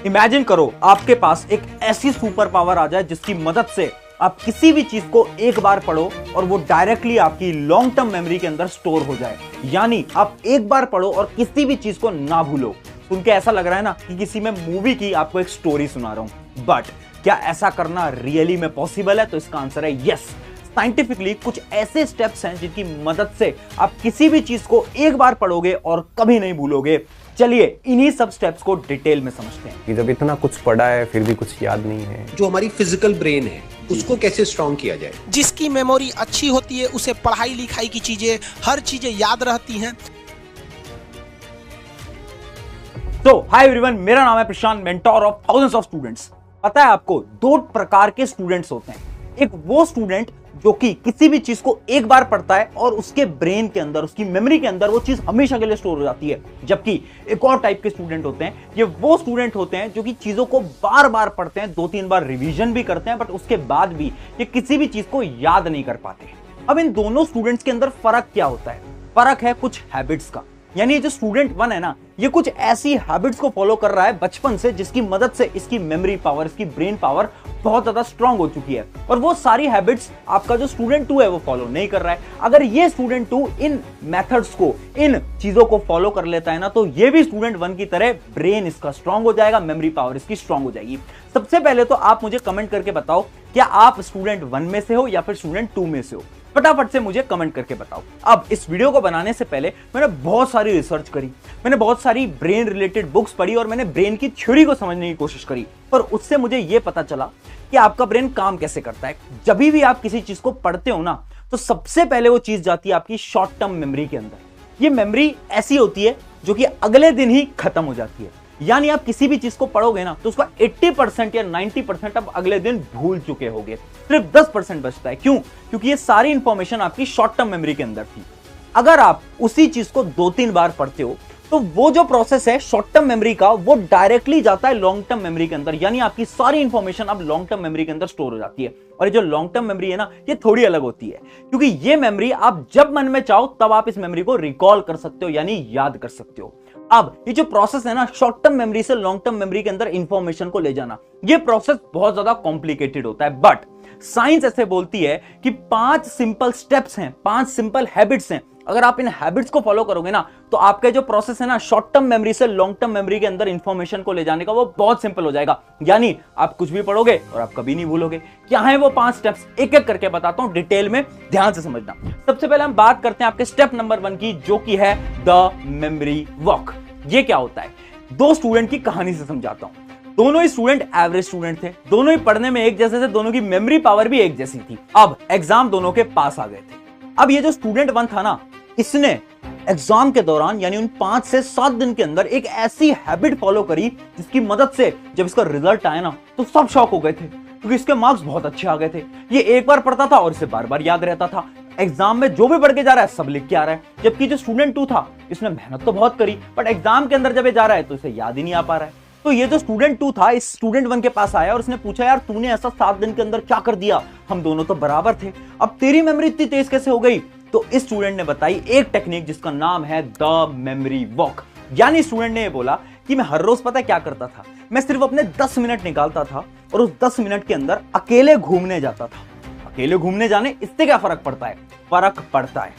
Imagine करो आपके पास एक ऐसी सुपर पावर आ जाए जिसकी मदद से आप किसी भी चीज को एक बार पढ़ो और वो डायरेक्टली आपकी लॉन्ग टर्म मेमोरी के अंदर स्टोर हो जाए। यानी आप एक बार पढ़ो और किसी भी चीज को ना भूलो। सुन के ऐसा लग रहा है ना कि किसी में मूवी की आपको एक स्टोरी सुना रहा हूं, बट क्या ऐसा करना रियली में पॉसिबल है? तो इसका आंसर है यस। साइंटिफिकली कुछ ऐसे स्टेप्स हैं जिनकी मदद से आप किसी भी चीज को एक बार पढ़ोगे और कभी नहीं भूलोगे। चलिए इन्हीं सब स्टेप्स को डिटेल में समझते हैं कि जब इतना कुछ पढ़ा है फिर भी कुछ याद नहीं है। जो हमारी फिजिकल ब्रेन है उसको कैसे स्ट्रॉन्ग किया जाए। जिसकी मेमोरी अच्छी होती है उसे पढ़ाई लिखाई की चीजें, हर चीजें याद रहती हैं। तो हाय एवरीवन, मेरा नाम है Prashant, mentor of thousands of students. पता है आपको दो प्रकार के स्टूडेंट्स होते हैं। एक वो स्टूडेंट जो कि किसी भी चीज को एक बार पढ़ता है और उसके ब्रेन के अंदर, उसकी मेमोरी के अंदर वो चीज हमेशा के लिए स्टोर हो जाती है। जबकि एक और टाइप के स्टूडेंट होते हैं, ये वो स्टूडेंट होते हैं जो कि चीजों को बार बार पढ़ते हैं, 2-3 बार रिवीजन भी करते हैं, बट उसके बाद भी ये किसी भी चीज को याद नहीं कर पाते। अब इन दोनों स्टूडेंट्स के अंदर फर्क क्या होता है? फर्क है कुछ हैबिट्स का। यानी जो स्टूडेंट 1 है ना, ये कुछ ऐसी हैबिट्स को फॉलो कर रहा है बचपन से जिसकी मदद से इसकी मेमोरी पावर, इसकी ब्रेन पावर बहुत ज्यादा स्ट्रांग हो चुकी है। और वो सारी हैबिट्स आपका जो स्टूडेंट 2 है वो फॉलो नहीं कर रहा है। अगर ये स्टूडेंट 2 इन मेथड्स को, इन चीजों को फॉलो कर लेता है ना, तो ये भी स्टूडेंट 1 की तरह ब्रेन इसका स्ट्रांग हो जाएगा, मेमोरी पावर इसकी स्ट्रांग हो जाएगी। सबसे पहले तो आप मुझे कमेंट करके बताओ, क्या आप स्टूडेंट 1 में से हो या फिर स्टूडेंट 2 में से हो? फटाफट से मुझे कमेंट करके बताओ। अब इस वीडियो को बनाने से पहले मैंने बहुत सारी रिसर्च करी, मैंने बहुत सारी ब्रेन रिलेटेड बुक्स पढ़ी और मैंने ब्रेन की थ्योरी को समझने की कोशिश करी। पर उससे मुझे यह पता चला कि आपका ब्रेन काम कैसे करता है। जब भी आप किसी चीज को पढ़ते हो ना, तो सबसे पहले वो चीज जाती है आपकी शॉर्ट टर्म मेमोरी के अंदर। ये मेमोरी ऐसी होती है जो कि अगले दिन ही खत्म हो जाती है। यानी आप किसी भी चीज को पढ़ोगे ना, तो उसका 80% या 90% आप अगले दिन भूल चुके होगे, सिर्फ 10% बचता है। क्यों? क्योंकि ये सारी इंफॉर्मेशन आपकी शॉर्ट टर्म मेमोरी के अंदर थी। अगर आप उसी चीज को 2-3 बार पढ़ते हो तो वो जो प्रोसेस है शॉर्ट टर्म मेमोरी का, वो डायरेक्टली जाता है लॉन्ग टर्म मेमोरी के अंदर। यानी आपकी सारी इंफॉर्मेशन अब लॉन्ग टर्म मेमोरी के अंदर स्टोर हो जाती है। और ये जो लॉन्ग टर्म मेमोरी है ना, ये थोड़ी अलग होती है, क्योंकि ये मेमोरी आप जब मन में चाहो तब आप इस मेमोरी को रिकॉल कर सकते हो, यानी याद कर सकते हो। अब ये जो प्रोसेस है ना, शॉर्ट टर्म मेमोरी से लॉन्ग टर्म मेमोरी के अंदर इंफॉर्मेशन को ले जाना, ये प्रोसेस बहुत ज्यादा कॉम्प्लिकेटेड होता है। बट साइंस ऐसे बोलती है कि 5 सिंपल स्टेप्स हैं, 5 सिंपल हैबिट्स हैं। अगर आप इन हैबिट्स को फॉलो करोगे ना, तो आपका जो प्रोसेस है ना, शॉर्ट टर्म मेमोरी से लॉन्ग टर्म मेमोरी के अंदर इंफॉर्मेशन को ले जाने का, वो बहुत सिंपल हो जाएगा। यानी आप कुछ भी पढ़ोगे और आप कभी नहीं भूलोगे। क्या है वो 5 स्टेप्स? एक एक करके बताता हूं, डिटेल में ध्यान से समझना। सबसे पहले हम बात करते हैं आपके स्टेप नंबर 1 की, जो कि है द मेमोरी वॉक। ये क्या होता है? 2 स्टूडेंट की कहानी से समझाता हूं। दोनों ही स्टूडेंट एवरेज स्टूडेंट थे, दोनों ही पढ़ने में एक जैसे थे, दोनों की मेमोरी पावर भी एक जैसी थी। अब एग्जाम दोनों के पास आ गए थे। अब ये जो स्टूडेंट 1 था ना, इसने एग्जाम के दौरान यानी उन 5 से 7 दिन के अंदर एक ऐसी हैबिट फॉलो करी जिसकी मदद से जब इसका रिजल्ट आया ना, तो सब शॉक हो गए थे, क्योंकि इसके मार्क्स बहुत अच्छे आ गए थे। ये एक बार पढ़ता था और इसे बार बार याद रहता था। एग्जाम में जो भी पढ़ के जा रहा है सब लिख के आ रहा है। जबकि जो स्टूडेंट 2 था, इसने मेहनत तो बहुत करी, बट एग्जाम के अंदर जब ये जा रहा है तो इसे याद ही नहीं आ पा रहा है। तो ये जो स्टूडेंट 2 था, इस स्टूडेंट 1 के पास आया और उसने पूछा, यार तूने ऐसा 7 दिन के अंदर क्या कर दिया? हम दोनों तो बराबर थे, अब तेरी मेमोरी इतनी तेज कैसे हो गई? तो इस स्टूडेंट ने बताई एक टेक्निक जिसका नाम है द मेमोरी वॉक। यानी स्टूडेंट ने ये बोला कि मैं हर रोज पता क्या करता था, मैं सिर्फ अपने 10 मिनट निकालता था और उस 10 मिनट के अंदर अकेले घूमने जाता था। अकेले घूमने जाने इससे क्या फर्क पड़ता है? फर्क पड़ता है।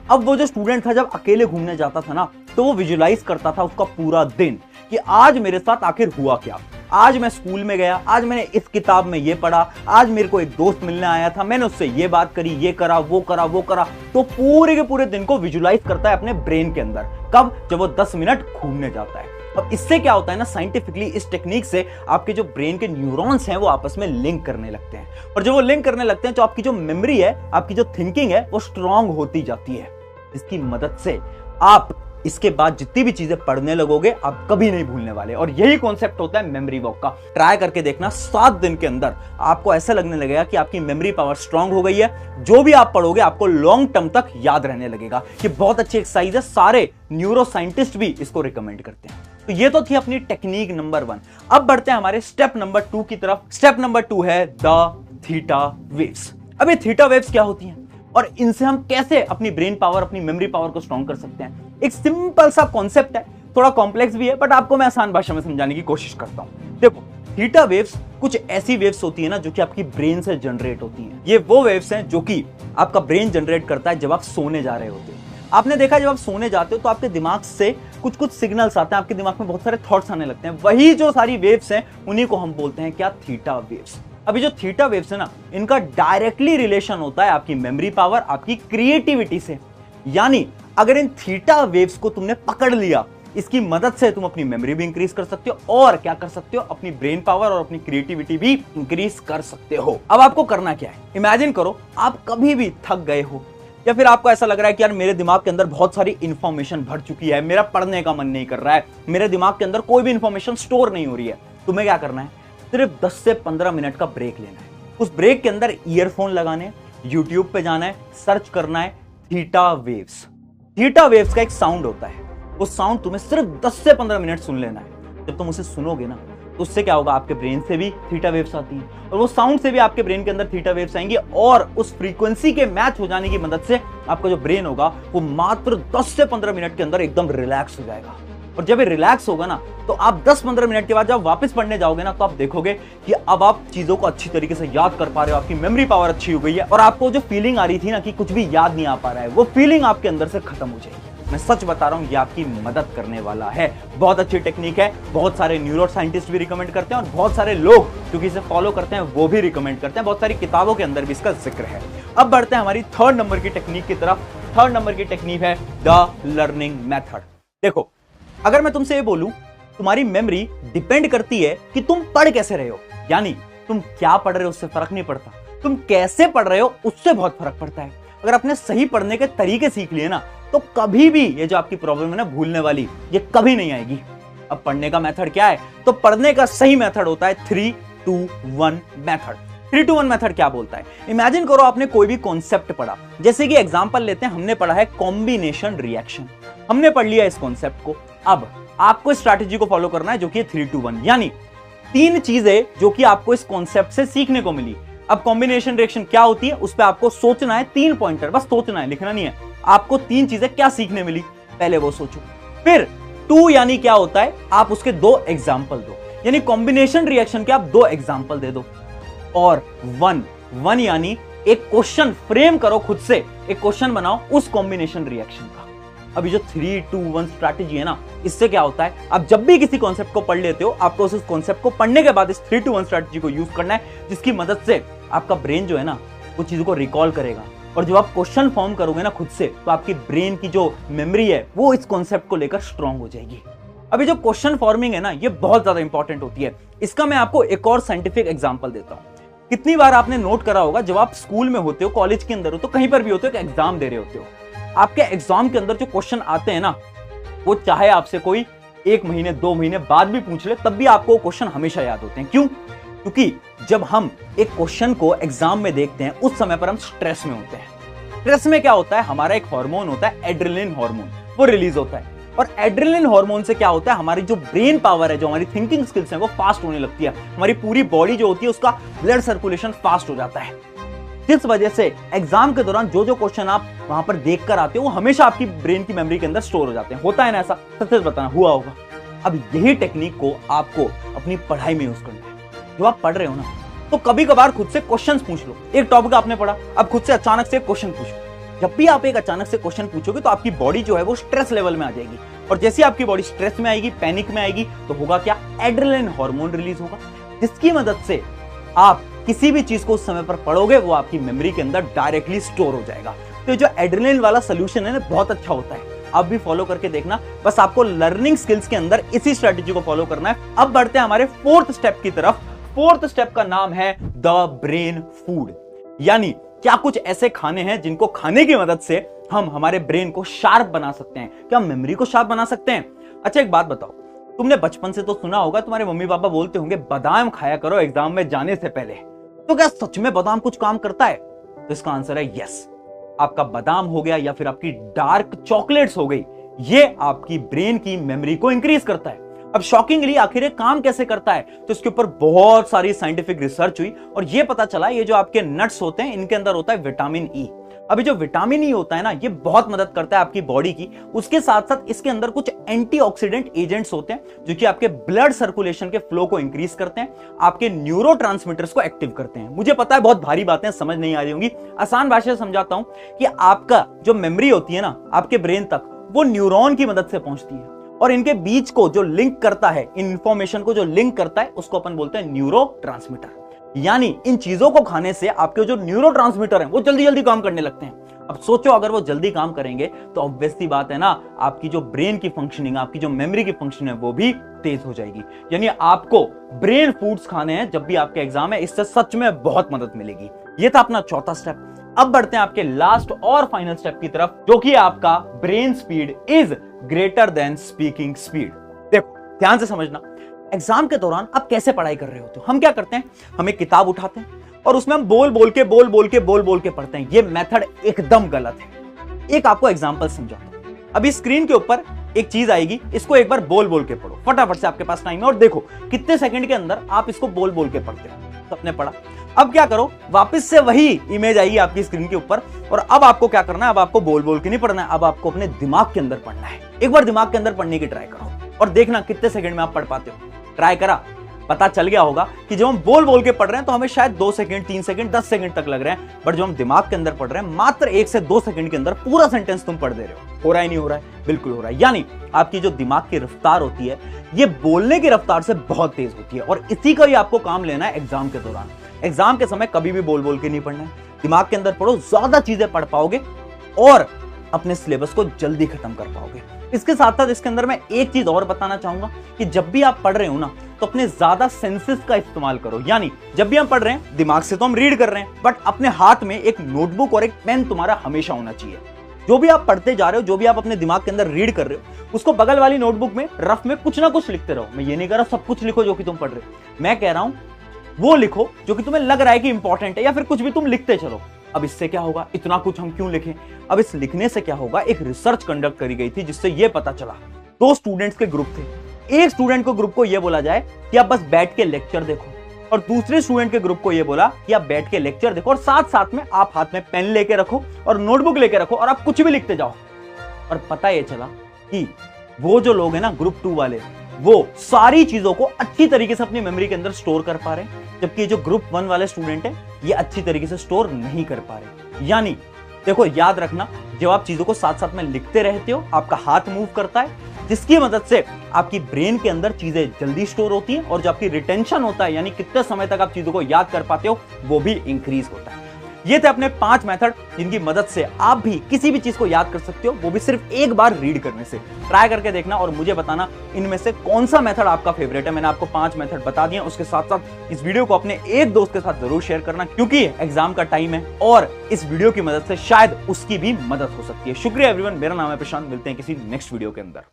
अब वो जो स्टूडेंट था, जब अकेले घूमने जाता था ना, तो वो विजुलाइज करता था उसका पूरा दिन कि आज मेरे साथ आखिर हुआ क्या। आज मैं स्कूल में गया, आज मैंने इस किताब में ये पढ़ा, आज मेरे को एक दोस्त मिलने आया था, मैंने उससे ये बात करी, ये करा, वो करा, वो करा। तो पूरे के पूरे दिन को विजुलाइज करता है अपने ब्रेन के अंदर। कब? जब वो 10 मिनट घूमने जाता है। अब इससे क्या होता है ना, साइंटिफिकली इस टेक्निक से आपके जो ब्रेन के न्यूरॉन्स हैं वो आपस में लिंक करने लगते हैं, और जब वो लिंक करने लगते हैं तो आपकी जो मेमोरी है, आपकी जो थिंकिंग है, वो स्ट्रांग होती जाती है, जिसकी मदद से आप इसके बाद जितनी भी चीजें पढ़ने लगोगे आप कभी नहीं भूलने वाले। और यही कॉन्सेप्ट होता है मेमोरी वॉक का। ट्राई करके देखना, 7 दिन के अंदर आपको ऐसा लगने लगेगा कि आपकी मेमोरी पावर स्ट्रांग हो गई है। जो भी आप पढ़ोगे आपको लॉन्ग टर्म तक याद रहने लगेगा। ये बहुत अच्छी एक्सरसाइज है, सारे न्यूरो साइंटिस्ट भी इसको रिकमेंड करते हैं। तो ये तो थी अपनी टेक्निक नंबर 1। अब बढ़ते हैं हमारे स्टेप नंबर 2 की तरफ। स्टेप नंबर 2 है द थीटा वेव्स। अब ये थीटा वेव्स क्या होती हैं और इनसे हम कैसे अपनी ब्रेन पावर, अपनी मेमोरी पावर को स्ट्रॉन्ग कर सकते हैं? एक सिंपल सा कॉन्सेप्ट है, थोड़ा कॉम्प्लेक्स भी है, बट आपको मैं आसान भाषा में समझाने की कोशिश करता हूं। देखो, थीटा वेव्स कुछ ऐसी वेव्स होती है ना जो कि आपकी ब्रेन से जनरेट होती हैं। ये वो वेव्स हैं जो कि आपका ब्रेन जनरेट करता है जब आप सोने जा रहे होते हो। आपने देखा जब आप सोने जाते हो तो आपके दिमाग से कुछ कुछ सिग्नल्स आते हैं, आपके दिमाग में बहुत सारे थॉट्स आने लगते हैं। वही जो सारी वेव्स हैं उन्हीं को हम बोलते हैं क्या, थीटा वेव्स। अभी जो थीटा वेव्स है ना, इनका डायरेक्टली रिलेशन होता है आपकी मेमोरी पावर, आपकी क्रिएटिविटी से। यानी अगर इन थीटा वेव्स को तुमने पकड़ लिया, इसकी मदद से तुम अपनी मेमोरी भी इंक्रीज कर सकते हो और क्या कर सकते हो, अपनी ब्रेन पावर और अपनी क्रिएटिविटी भी इंक्रीज कर सकते हो। अब आपको करना क्या है, इमेजिन करो आप कभी भी थक गए हो या फिर आपको ऐसा लग रहा है कि यार मेरे दिमाग के अंदर बहुत सारी इंफॉर्मेशन भर चुकी है, मेरा पढ़ने का मन नहीं कर रहा है, मेरे दिमाग के अंदर कोई भी इंफॉर्मेशन स्टोर नहीं हो रही है। तुम्हें क्या करना है, सिर्फ 10 से 15 मिनट का ब्रेक लेना है। उस ब्रेक के अंदर ईयरफोन लगाने, यूट्यूब पे जाना है, सर्च करना है थीटा वेव्स। थीटा वेव्स का एक साउंड होता है, वो साउंड तुम्हें सिर्फ 10 से 15 मिनट सुन लेना है। जब तुम उसे सुनोगे ना तो उससे क्या होगा, आपके ब्रेन से भी थीटा वेव्स आती हैं और वो साउंड से भी आपके ब्रेन के अंदर थीटा वेव्स आएंगी और उस फ्रीक्वेंसी के मैच हो जाने की मदद से आपका जो ब्रेन होगा वो मात्र 10 से 15 मिनट के अंदर एकदम रिलैक्स हो जाएगा। और जब ये रिलैक्स होगा ना तो आप 10-15 मिनट के बाद जब वापस पढ़ने जाओगे ना तो आप देखोगे कि अब आप चीजों को अच्छी तरीके से याद कर पा रहे हो, आपकी मेमोरी पावर अच्छी हो गई है और आपको जो फीलिंग आ रही थी ना कि कुछ भी याद नहीं आ पा रहा है, वो फीलिंग आपके अंदर से खत्म हो जाएगी। मैं सच बता रहा हूं, ये आपकी मदद करने वाला है। बहुत अच्छी टेक्निक है, बहुत सारे न्यूरो साइंटिस्ट भी रिकमेंड करते हैं और बहुत सारे लोग क्योंकि इसे फॉलो करते हैं वो भी रिकमेंड करते हैं। बहुत सारी किताबों के अंदर भी इसका जिक्र है। अब बढ़ते हैं हमारी 3rd नंबर की टेक्निक की तरफ। 3rd नंबर की टेक्निक है द लर्निंग मेथड। देखो, अगर मैं तुमसे ये बोलूं तुम्हारी मेमोरी डिपेंड करती है कि तुम पढ़ कैसे रहे हो, यानी तुम क्या पढ़ रहे हो उससे फर्क नहीं पड़ता, तुम कैसे पढ़ रहे हो उससे बहुत फर्क पड़ता है। अगर आपने सही पढ़ने के तरीके सीख लिए ना तो कभी भी ये जो आपकी प्रॉब्लम है ना भूलने वाली, ये कभी नहीं आएगी। अब पढ़ने का मेथड क्या है, तो पढ़ने का सही मेथड होता है 3-2-1 मेथड। 3-2-1 मेथड क्या बोलता है, इमेजिन करो आपने कोई भी कॉन्सेप्ट पढ़ा, जैसे कि एग्जांपल लेते हैं, हमने पढ़ा है कॉम्बिनेशन रिएक्शन, हमने पढ़ लिया इस कॉन्सेप्ट को। अब आपको स्ट्रैटेजी को फॉलो करना है जो कि 3-2-1, यानी 3 चीजें जो कि आपको इस कॉन्सेप्ट से सीखने को मिली। अब कॉम्बिनेशन रिएक्शन क्या होती है उस पर आपको सोचना है, 3 पॉइंटर, बस सोचना है, लिखना नहीं है। आपको 3 चीजें क्या सीखने मिली, पहले वो सोचो। फिर 2 यानी क्या होता है, आप उसके 2 एग्जाम्पल दो, यानी कॉम्बिनेशन रिएक्शन के आप 2 एग्जाम्पल दे दो। और 1 यानी एक क्वेश्चन फ्रेम करो, खुद से एक क्वेश्चन बनाओ उस कॉम्बिनेशन रिएक्शन का। अभी जो 3-2-1 स्ट्रैटेजी है ना, इससे क्या होता है, आप जब भी किसी कॉन्सेप्ट को पढ़ लेते हो, आपको उस कॉन्सेप्ट को पढ़ने के बाद इस 3-2-1 स्ट्रैटेजी को यूज करना है, जिसकी मदद से आपका ब्रेन जो है ना वो चीजों को रिकॉल करेगा। और जब आप क्वेश्चन फॉर्म करोगे ना खुद से, तो आपकी ब्रेन की जो मेमोरी है वो इस कॉन्सेप्ट को लेकर स्ट्रांग हो जाएगी। अभी जो क्वेश्चन फॉर्मिंग है ना, ये बहुत ज्यादा इंपॉर्टेंट होती है। इसका मैं आपको एक और साइंटिफिक एग्जांपल देता हूं। कितनी बार आपने नोट करा होगा, जब आप स्कूल में होते हो, कॉलेज के अंदर हो, तो कहीं पर भी होते हो, एग्जाम दे रहे होते हो, आपके एग्जाम के अंदर जो क्वेश्चन आते हैं ना, वो चाहे आपसे कोई 1 महीने 2 महीने बाद भी पूछ ले, तब भी आपको क्वेश्चन हमेशा याद होते हैं। क्यों? क्योंकि जब हम एक क्वेश्चन को एग्जाम में देखते हैं उस समय पर हम स्ट्रेस में होते हैं। स्ट्रेस में क्या होता है, हमारा एक हार्मोन होता है एड्रेनलिन हार्मोन, वो रिलीज होता है। और एड्रेनलिन हार्मोन से क्या होता है, हमारी जो ब्रेन पावर है, जो हमारी थिंकिंग स्किल्स हैं, वो फास्ट होने लगती है। हमारी पूरी बॉडी जो होती है उसका ब्लड सर्कुलेशन फास्ट हो जाता है, जिस वजह से एग्जाम के दौरान जो जो क्वेश्चन आप वहां पर देख कर आते हो वो हमेशा आपकी ब्रेन की मेमोरी के अंदर स्टोर हो जाते हैं। होता है ना ऐसा? सच बताना, हुआ होगा। अब यही टेक्निक को आपको अपनी पढ़ाई में यूज करना है। जब आप पढ़ रहे हो ना, तो कभी कभार खुद से क्वेश्चंस पूछ लो। एक टॉपिक आपने पढ़ा, अब खुद से अचानक से क्वेश्चन पूछो। जब भी आप एक अचानक से क्वेश्चन पूछोगे तो आपकी बॉडी जो है वो स्ट्रेस लेवल में आ जाएगी, और जैसे आपकी बॉडी स्ट्रेस में आएगी, पैनिक में आएगी, तो होगा क्या, एड्रेनलिन हार्मोन रिलीज होगा, जिसकी मदद से आप किसी भी चीज को उस समय पर पढ़ोगे वो आपकी मेमोरी के अंदर डायरेक्टली स्टोर हो जाएगा। तो जो एड्रेनलिन वाला सोल्यूशन है ना, बहुत अच्छा होता है, आप भी फॉलो करके देखना। बस आपको लर्निंग स्किल्स के अंदर इसी स्ट्रेटेजी को फॉलो करना है। अब बढ़ते हैं हमारे 4th स्टेप की तरफ। 4th स्टेप का नाम है द ब्रेन फूड, यानी क्या कुछ ऐसे खाने हैं जिनको खाने की मदद से हम हमारे ब्रेन को शार्प बना सकते हैं, क्या मेमोरी को शार्प बना सकते हैं। अच्छा एक बात बताओ, तुमने बचपन से तो सुना होगा, तुम्हारे मम्मी पापा बोलते होंगे बादाम खाया करो एग्जाम में जाने से पहले, तो क्या सच में बादाम कुछ काम करता है? तो इसका आंसर है यस। आपका बादाम हो गया या फिर आपकी डार्क चॉकलेट्स हो गई, ये आपकी ब्रेन की मेमोरी को इंक्रीज करता है। अब शॉकिंगली आखिर ये काम कैसे करता है, तो इसके ऊपर बहुत सारी साइंटिफिक रिसर्च हुई और ये पता चला ये जो आपके नट्स होते हैं इनके अंदर होता है विटामिन ई। अभी जो विटामिन ई होता है ना, ये बहुत मदद करता है आपकी बॉडी की। उसके साथ साथ इसके अंदर कुछ एंटीऑक्सीडेंट एजेंट्स होते हैं जो कि आपके ब्लड सर्कुलेशन के फ्लो को इंक्रीज करते हैं, आपके न्यूरोट्रांसमीटर्स को एक्टिव करते हैं। मुझे पता है बहुत भारी बातें समझ नहीं आ रही होंगी, आसान भाषा में समझाता हूं कि आपका जो मेमोरी होती है ना आपके ब्रेन तक, वो न्यूरॉन की मदद से पहुंचती है और इनके बीच को जो लिंक करता है, इन इंफॉर्मेशन को जो लिंक करता है, उसको अपन बोलते हैं न्यूरोट्रांसमीटर। यानी इन चीजों को खाने से आपके जो न्यूरोट्रांसमीटर हैं वो जल्दी जल्दी काम करने लगते हैं। अब सोचो अगर वो जल्दी काम करेंगे तो ऑब्वियस सी बात है ना, आपकी जो ब्रेन की फंक्शनिंग, आपकी जो मेमोरी की फंक्शन है वो भी तेज हो जाएगी। यानी आपको ब्रेन फूड्स खाने हैं जब भी आपके एग्जाम है, इससे सच में बहुत मदद मिलेगी। ये था अपना चौथा स्टेप। अब बढ़ते हैं आपके लास्ट और फाइनल स्टेप की तरफ, जो कि आपका brain speed is greater than speaking speed. देखो ध्यान से समझना, एग्जाम के दौरान आप कैसे पढ़ाई कर रहे होते हो। हम क्या करते हैं, हम एक किताब उठाते हैं और उसमें हम बोल बोल के पढ़ते हैं। ये मेथड एकदम गलत है। एक आपको एग्जांपल समझाता हूं। अभी स्क्रीन के ऊपर एक चीज आएगी, इसको एक बार बोल बोल के पढ़ो फटाफट से, आपके पास टाइम है और देखो कितने सेकंड के अंदर आप इसको बोल बोल के पढ़ते हो। तो आपने पढ़ा, अब क्या करो, वापस से वही इमेज आएगी आपकी स्क्रीन के ऊपर और अब आपको क्या करना है, अब आपको बोल बोल के नहीं पढ़ना है, अब आपको अपने दिमाग के अंदर पढ़ना है। एक बार दिमाग के अंदर पढ़ने की ट्राई करो और देखना कितने सेकंड में आप पढ़ पाते हो। ट्राई करा, पता चल गया होगा कि जब हम बोल बोल के पढ़ रहे हैं तो हमें शायद 2 सेकंड, 3 सेकंड, 10 सेकंड तक लग रहे हैं, बट जो हम दिमाग के अंदर पढ़ रहे हैं मात्र 1 से 2 सेकंड के अंदर पूरा सेंटेंस तुम पढ़ दे रहे हो रहा है नहीं हो रहा है? बिल्कुल हो रहा है। यानी आपकी जो दिमाग की रफ्तार होती है ये बोलने की रफ्तार से बहुत तेज होती है और इसी का ही आपको काम लेना है एग्जाम के दौरान। एग्जाम के समय कभी भी बोल बोल के नहीं पढ़ना है, दिमाग के अंदर पढ़ो, ज्यादा चीजें पढ़ पाओगे और अपने सिलेबस को जल्दी खत्म कर पाओगे। इसके साथ साथ इसके अंदर मैं एक चीज और बताना चाहूंगा कि जब भी आप पढ़ रहे हो ना तो अपने ज्यादा सेंसेस का इस्तेमाल करो। यानी जब भी हम पढ़ रहे हैं, दिमाग से तो हम रीड कर रहे हैं, बट अपने हाथ में एक नोटबुक और एक पेन तुम्हारा हमेशा होना चाहिए। जो भी आप पढ़ते जा रहे हो, जो भी आप अपने दिमाग के अंदर रीड कर रहे हो, उसको बगल वाली नोटबुक में रफ में कुछ ना कुछ लिखते रहो। मैं ये नहीं कह रहा सब कुछ लिखो जो कि तुम पढ़ रहे हो, मैं कह रहा हूं वो लिखो जो कि तुम्हें लग रहा है कि इंपॉर्टेंट है, या फिर कुछ भी तुम लिखते चलो। अब इससे क्या होगा, इतना कुछ हम क्यों लिखें? अब इस लिखने से क्या होगा, एक रिसर्च कंडक्ट करी गई थी जिससे यह पता चला, 2 स्टूडेंट्स के ग्रुप थे। एक स्टूडेंट को ग्रुप को यह बोला जाए कि आप बस बैठ के लेक्चर देखो, और दूसरे स्टूडेंट के ग्रुप को यह बोला कि आप बैठ के लेक्चर देखो और साथ साथ में आप हाथ में पेन लेके रखो और नोटबुक लेके रखो और आप कुछ भी लिखते जाओ। और पता यह चला कि वो जो लोग हैं ना ग्रुप 2 वाले, वो सारी चीजों को अच्छी तरीके से अपनी मेमोरी के अंदर स्टोर कर पा रहे हैं, जबकि जो ग्रुप 1 वाले स्टूडेंट है ये अच्छी तरीके से स्टोर नहीं कर पा रहे। यानी देखो याद रखना, जब आप चीजों को साथ साथ में लिखते रहते हो, आपका हाथ मूव करता है, जिसकी मदद से आपकी ब्रेन के अंदर चीजें जल्दी स्टोर होती हैं और जो आपकी रिटेंशन होता है, यानी कितने समय तक आप चीजों को याद कर पाते हो, वो भी इंक्रीज होता है। ये थे अपने 5 मेथड जिनकी मदद से आप भी किसी भी चीज को याद कर सकते हो, वो भी सिर्फ एक बार रीड करने से। ट्राई करके देखना और मुझे बताना इनमें से कौन सा मेथड आपका फेवरेट है। मैंने आपको 5 मेथड बता दिए। उसके साथ साथ इस वीडियो को अपने एक दोस्त के साथ जरूर शेयर करना, क्योंकि एग्जाम का टाइम है और इस वीडियो की मदद से शायद उसकी भी मदद हो सकती है। शुक्रिया एवरीवन, मेरा नाम है प्रशांत, मिलते हैं किसी नेक्स्ट वीडियो के अंदर।